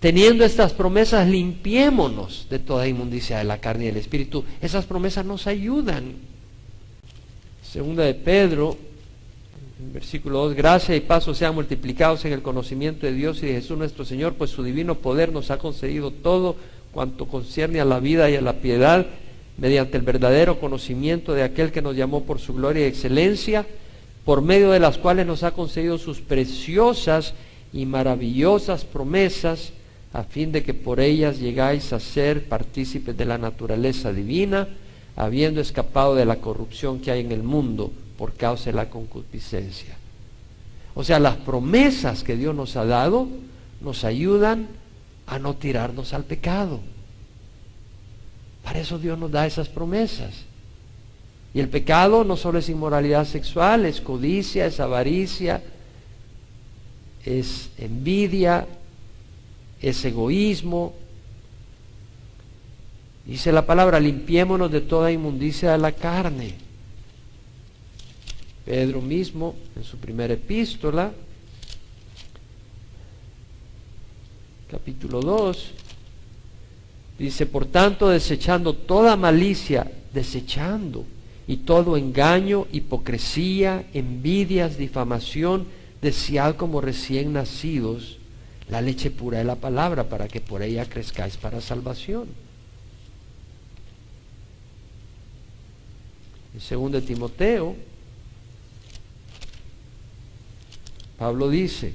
teniendo estas promesas, limpiémonos de toda inmundicia de la carne y del espíritu. Esas promesas nos ayudan. Segunda de Pedro, en versículo 2, gracia y paz sean multiplicados en el conocimiento de Dios y de Jesús nuestro Señor, pues su divino poder nos ha concedido todo cuanto concierne a la vida y a la piedad, mediante el verdadero conocimiento de aquel que nos llamó por su gloria y excelencia, por medio de las cuales nos ha concedido sus preciosas y maravillosas promesas, a fin de que por ellas llegáis a ser partícipes de la naturaleza divina, habiendo escapado de la corrupción que hay en el mundo por causa de la concupiscencia. O sea, las promesas que Dios nos ha dado nos ayudan a no tirarnos al pecado. Para eso Dios nos da esas promesas. Y el pecado no solo es inmoralidad sexual, es codicia, es avaricia, es envidia, es egoísmo. Dice la palabra, limpiémonos de toda inmundicia de la carne. Pedro mismo, en su primera epístola, capítulo 2, dice, por tanto, desechando toda malicia, desechando, y todo engaño, hipocresía, envidias, difamación, desead como recién nacidos la leche pura de la palabra, para que por ella crezcáis para salvación. En 2 Timoteo, Pablo dice: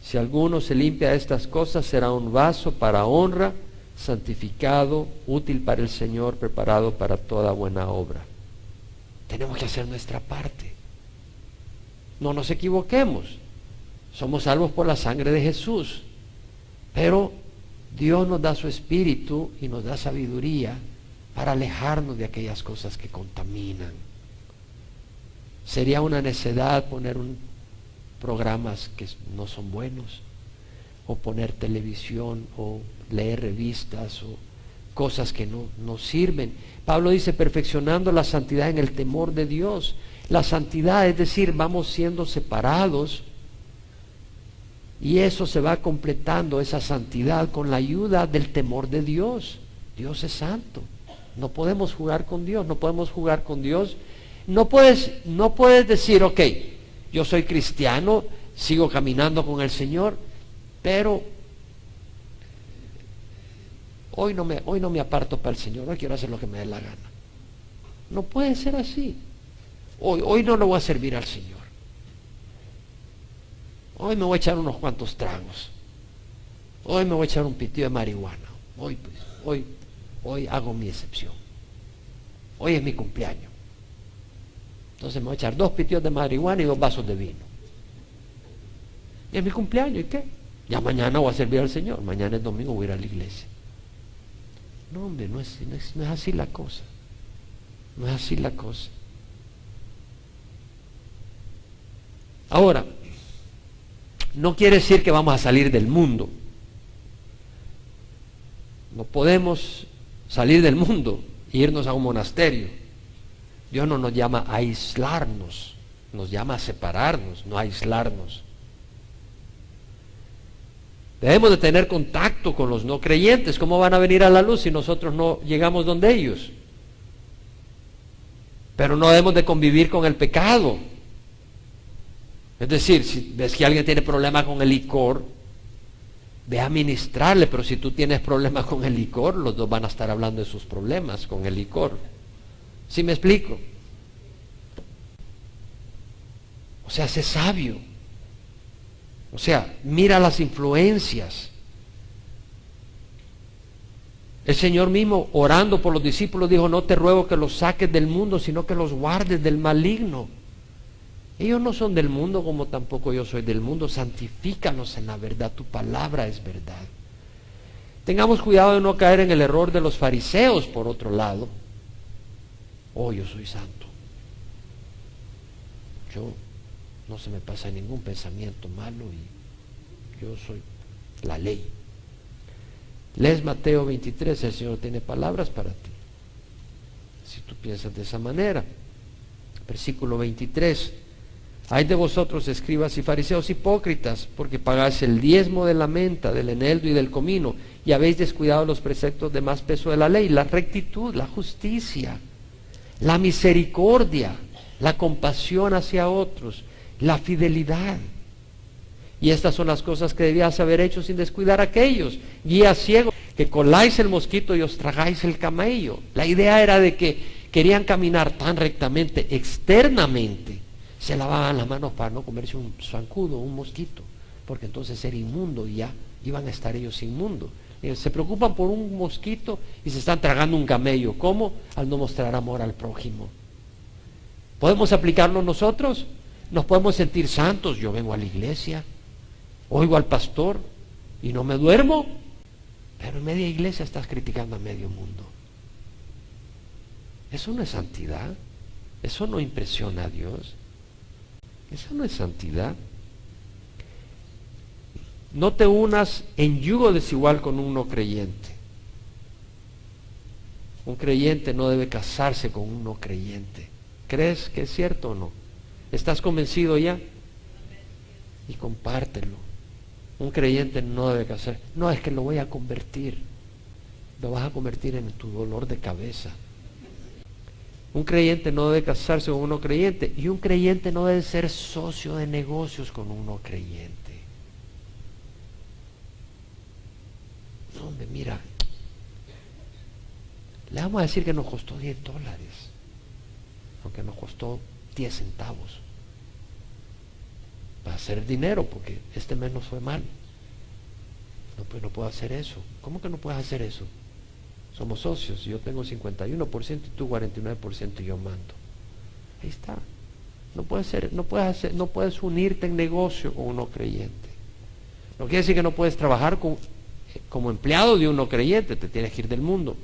si alguno se limpia de estas cosas, será un vaso para honra, santificado, útil para el Señor, preparado para toda buena obra. Tenemos que hacer nuestra parte. No nos equivoquemos. Somos salvos por la sangre de Jesús. Pero Dios nos da su espíritu y nos da sabiduría para alejarnos de aquellas cosas que contaminan. Sería una necedad poner programas que no son buenos, o poner televisión, o leer revistas, o cosas que no sirven. Pablo dice: perfeccionando la santidad en el temor de Dios. La santidad, es decir, vamos siendo separados, y eso se va completando, esa santidad, con la ayuda del temor de Dios. Dios es santo. No podemos jugar con Dios, no podemos jugar con Dios. No puedes decir: ok, yo soy cristiano, sigo caminando con el Señor, pero hoy no me aparto para el Señor, hoy quiero hacer lo que me dé la gana. No puede ser así. Hoy no le voy a servir al Señor. Hoy me voy a echar unos cuantos tragos. Hoy me voy a echar un pitillo de marihuana. Hoy hago mi excepción. Hoy es mi cumpleaños. Entonces me voy a echar 2 pitillos de marihuana y 2 vasos de vino. Y es mi cumpleaños, ¿y qué? Ya mañana voy a servir al Señor. Mañana es domingo, voy a ir a la iglesia. No, hombre, no es así la cosa. No es así la cosa. Ahora, no quiere decir que vamos a salir del mundo. No podemos salir del mundo e irnos a un monasterio. Dios no nos llama a aislarnos, nos llama a separarnos, no a aislarnos. Debemos de tener contacto con los no creyentes. ¿Cómo van a venir a la luz si nosotros no llegamos donde ellos? Pero no debemos de convivir con el pecado. Es decir, si ves que alguien tiene problemas con el licor, ve a ministrarle, pero si tú tienes problemas con el licor, los dos van a estar hablando de sus problemas con el licor. ¿Sí me explico? O sea, sé sabio. O sea, mira las influencias. El Señor mismo, orando por los discípulos, dijo: no te ruego que los saques del mundo, sino que los guardes del maligno. Ellos no son del mundo, como tampoco yo soy del mundo. Santifícalos en la verdad, tu palabra es verdad. Tengamos cuidado de no caer en el error de los fariseos, por otro lado. Yo soy santo. Yo no se me pasa ningún pensamiento malo y yo soy la ley. Lees Mateo 23, el Señor tiene palabras para ti. Si tú piensas de esa manera. Versículo 23. Hay de vosotros, escribas y fariseos hipócritas, porque pagáis el diezmo de la menta, del eneldo y del comino, y habéis descuidado los preceptos de más peso de la ley: la rectitud, la justicia, la misericordia, la compasión hacia otros, la fidelidad. Y estas son las cosas que debías haber hecho sin descuidar a aquellos. Guías ciegos, que coláis el mosquito y os tragáis el camello. La idea era de que querían caminar tan rectamente externamente, se lavaban las manos para no comerse un zancudo, un mosquito, porque entonces era inmundo y ya iban a estar ellos inmundos. Se preocupan por un mosquito y se están tragando un camello. ¿Cómo? Al no mostrar amor al prójimo. ¿Podemos aplicarlo nosotros? Nos podemos sentir santos. Yo vengo a la iglesia, oigo al pastor y no me duermo, pero en media iglesia estás criticando a medio mundo. Eso no es santidad. Eso no impresiona a Dios. Eso no es santidad. No te unas en yugo desigual con un no creyente. Un creyente no debe casarse con un no creyente. ¿Crees que es cierto o no? ¿Estás convencido ya? Y compártelo. Un creyente no debe casarse. No, es que lo voy a convertir. Lo vas a convertir en tu dolor de cabeza. Un creyente no debe casarse con un no creyente, y un creyente no debe ser socio de negocios con un no creyente. diciéndome, mira, le vamos a decir que nos costó $10, aunque nos costó 10 centavos. Va a ser dinero porque este mes nos fue mal. No, pues no puedo hacer eso. ¿Cómo que no puedes hacer eso? Somos socios, yo tengo 51% y tú 49% y yo mando. Ahí está. No puedes unirte en negocio con un no creyente. No quiere decir que no puedes trabajar como empleado de un no creyente, te tienes que ir del mundo.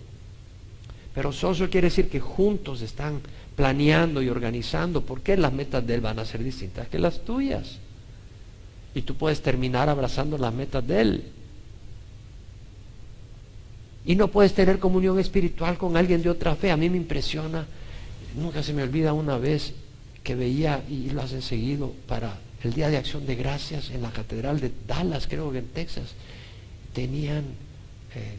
Pero socio quiere decir que juntos están planeando y organizando, porque las metas de él van a ser distintas que las tuyas. Y tú puedes terminar abrazando las metas de él. Y no puedes tener comunión espiritual con alguien de otra fe. A mí me impresiona, nunca se me olvida una vez que veía, y lo hacen seguido, para el Día de Acción de Gracias en la Catedral de Dallas, creo que en Texas, tenían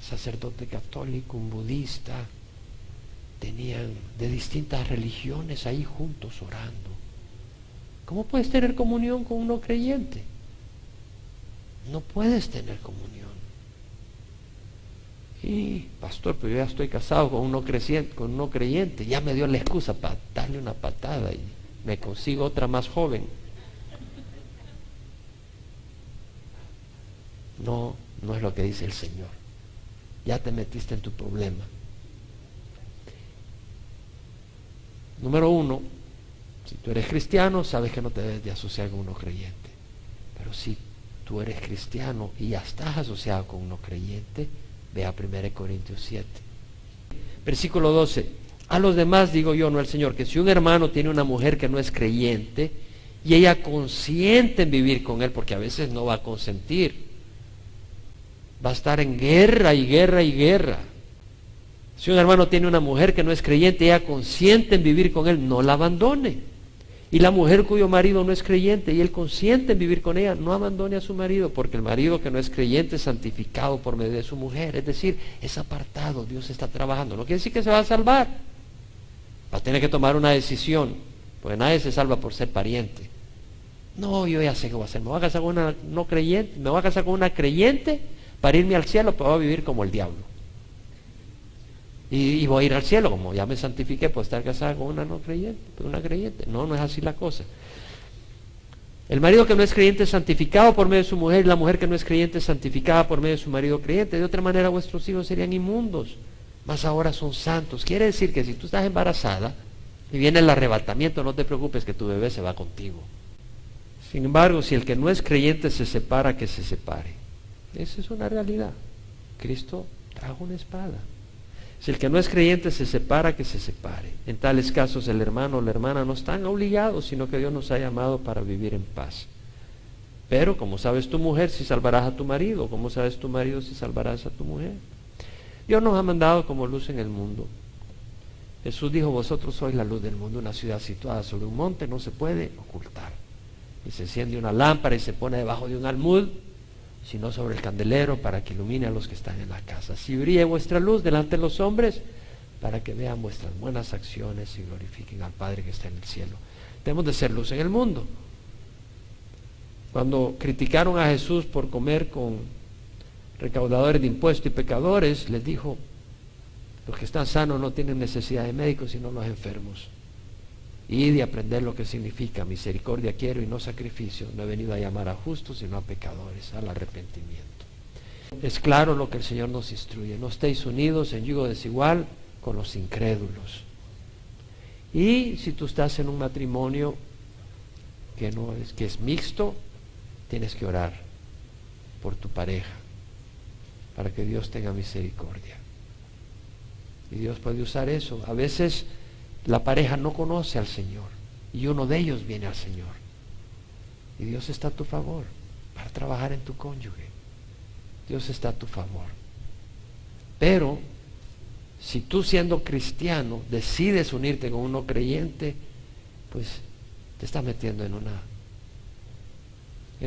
sacerdote católico, un budista, tenían de distintas religiones ahí juntos orando. ¿Cómo puedes tener comunión con un no creyente? No puedes tener comunión. Y pastor, pero yo ya estoy casado con un no creyente, ya me dio la excusa para darle una patada y me consigo otra más joven. No, no es lo que dice el Señor. Ya te metiste en tu problema. Número 1, si tú eres cristiano, sabes que no te debes de asociar con un no creyente. Pero si tú eres cristiano y ya estás asociado con un no creyente, ve a 1 Corintios 7. Versículo 12. A los demás digo yo, no el Señor, que si un hermano tiene una mujer que no es creyente y ella consiente en vivir con él, porque a veces no va a consentir, va a estar en guerra y guerra y guerra. Si un hermano tiene una mujer que no es creyente y ella consiente en vivir con él, no la abandone. Y la mujer cuyo marido no es creyente y él consiente en vivir con ella, no abandone a su marido, porque el marido que no es creyente es santificado por medio de su mujer. Es decir, es apartado, Dios está trabajando. No quiere decir que se va a salvar. Va a tener que tomar una decisión, porque nadie se salva por ser pariente. No, yo ya sé qué voy a hacer. Me voy a casar con una no creyente, me voy a casar con una creyente para irme al cielo, pero voy a vivir como el diablo. Y voy a ir al cielo, como ya me santifiqué por estar casada con una no creyente, una creyente. No, no es así la cosa. El marido que no es creyente es santificado por medio de su mujer, y la mujer que no es creyente es santificada por medio de su marido creyente. De otra manera vuestros hijos serían inmundos, mas ahora son santos. Quiere decir que si tú estás embarazada y viene el arrebatamiento, no te preocupes que tu bebé se va contigo. Sin embargo, si el que no es creyente se separa, que se separe. Esa es una realidad. Cristo trajo una espada. Si el que no es creyente se separa, que se separe. En tales casos el hermano o la hermana no están obligados, sino que Dios nos ha llamado para vivir en paz. Pero, como sabes tu mujer si salvarás a tu marido, como sabes tu marido si salvarás a tu mujer. Dios nos ha mandado como luz en el mundo. Jesús dijo, vosotros sois la luz del mundo. Una ciudad situada sobre un monte no se puede ocultar. Y se enciende una lámpara y se pone debajo de un almud, sino sobre el candelero para que ilumine a los que están en la casa. Así brille vuestra luz delante de los hombres, para que vean vuestras buenas acciones y glorifiquen al Padre que está en el cielo. Tenemos de ser luz en el mundo. Cuando criticaron a Jesús por comer con recaudadores de impuestos y pecadores, les dijo, los que están sanos no tienen necesidad de médicos, sino los enfermos. Y de aprender lo que significa misericordia quiero y no sacrificio. No he venido a llamar a justos, sino a pecadores, al arrepentimiento. Es claro lo que el Señor nos instruye. No estéis unidos en yugo desigual con los incrédulos. Y si tú estás en un matrimonio que es mixto, tienes que orar por tu pareja, para que Dios tenga misericordia. Y Dios puede usar eso. A veces la pareja no conoce al Señor y uno de ellos viene al Señor. Y Dios está a tu favor para trabajar en tu cónyuge. Dios está a tu favor. Pero si tú siendo cristiano decides unirte con un no creyente, pues te estás metiendo en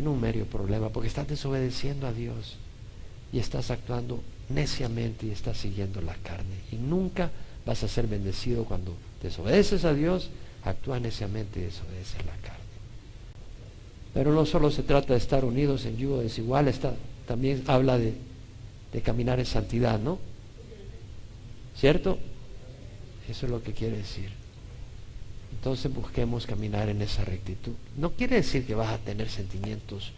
un medio problema, porque estás desobedeciendo a Dios y estás actuando neciamente y estás siguiendo la carne. Y nunca vas a ser bendecido cuando desobedeces a Dios, actúas neciamente y desobedeces la carne. Pero no solo se trata de estar unidos en yugo desigual, también habla de de caminar en santidad, ¿no? ¿Cierto? Eso es lo que quiere decir. Entonces busquemos caminar en esa rectitud. No quiere decir que vas a tener sentimientos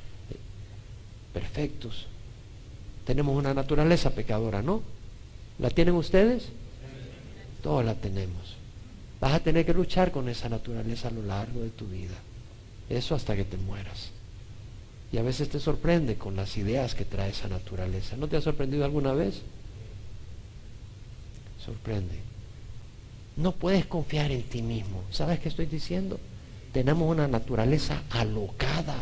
perfectos. Tenemos una naturaleza pecadora, ¿no? ¿La tienen ustedes? Todos la tenemos. Vas a tener que luchar con esa naturaleza a lo largo de tu vida. Eso hasta que te mueras. Y a veces te sorprende con las ideas que trae esa naturaleza. ¿No te ha sorprendido alguna vez? Sorprende. No puedes confiar en ti mismo. ¿Sabes qué estoy diciendo? Tenemos una naturaleza alocada.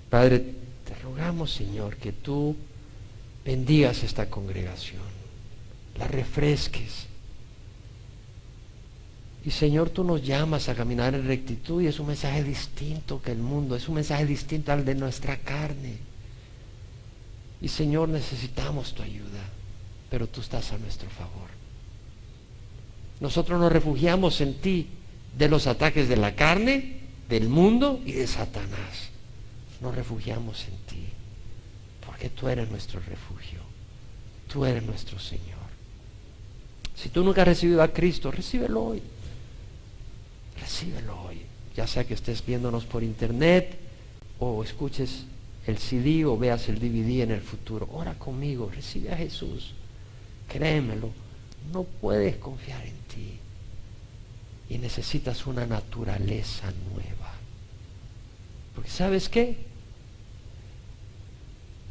Padre, te rogamos, Señor, que tú bendigas esta congregación, la refresques. Y Señor, tú nos llamas a caminar en rectitud y es un mensaje distinto que el mundo, es un mensaje distinto al de nuestra carne. Y Señor, necesitamos tu ayuda, pero tú estás a nuestro favor. Nosotros nos refugiamos en ti de los ataques de la carne, del mundo y de Satanás. Nos refugiamos en ti, porque tú eres nuestro refugio, tú eres nuestro Señor. Si tú nunca has recibido a Cristo, recíbelo hoy. Recíbelo hoy, ya sea que estés viéndonos por internet o escuches el CD o veas el DVD en el futuro. Ora conmigo, recibe a Jesús, créemelo, no puedes confiar en ti y necesitas una naturaleza nueva, porque ¿sabes qué?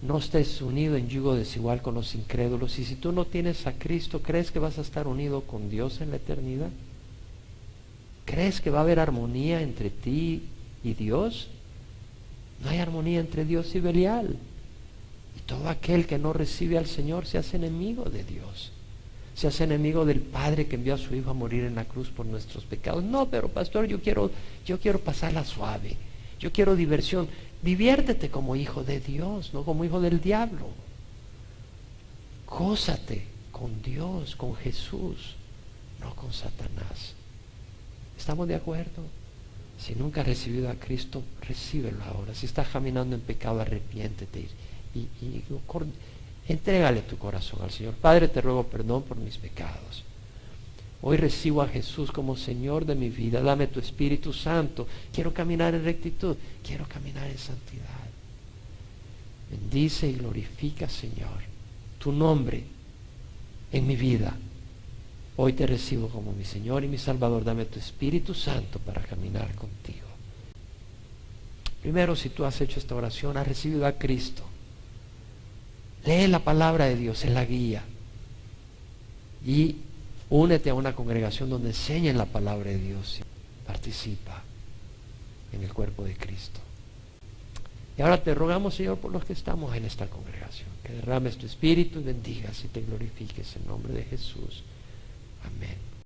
No estés unido en yugo desigual con los incrédulos, y si tú no tienes a Cristo, ¿crees que vas a estar unido con Dios en la eternidad? ¿Crees que va a haber armonía entre ti y Dios? No hay armonía entre Dios y Belial. Y todo aquel que no recibe al Señor se hace enemigo de Dios. Se hace enemigo del Padre que envió a su Hijo a morir en la cruz por nuestros pecados. No, pero pastor, yo quiero pasarla suave. Yo quiero diversión. Diviértete como hijo de Dios, no como hijo del diablo. Gózate con Dios, con Jesús, no con Satanás. ¿Estamos de acuerdo? Si nunca has recibido a Cristo, recíbelo ahora. Si estás caminando en pecado, arrepiéntete y entrégale tu corazón al Señor. Padre, te ruego perdón por mis pecados. Hoy recibo a Jesús como Señor de mi vida. Dame tu Espíritu Santo. Quiero caminar en rectitud. Quiero caminar en santidad. Bendice y glorifica, Señor, tu nombre en mi vida. Hoy te recibo como mi Señor y mi Salvador. Dame tu Espíritu Santo para caminar contigo. Primero, si tú has hecho esta oración, has recibido a Cristo. Lee la palabra de Dios, es la guía. Y únete a una congregación donde enseñen la palabra de Dios. Participa en el cuerpo de Cristo. Y ahora te rogamos, Señor, por los que estamos en esta congregación, que derrames tu Espíritu y bendigas y te glorifiques en nombre de Jesús. Amén.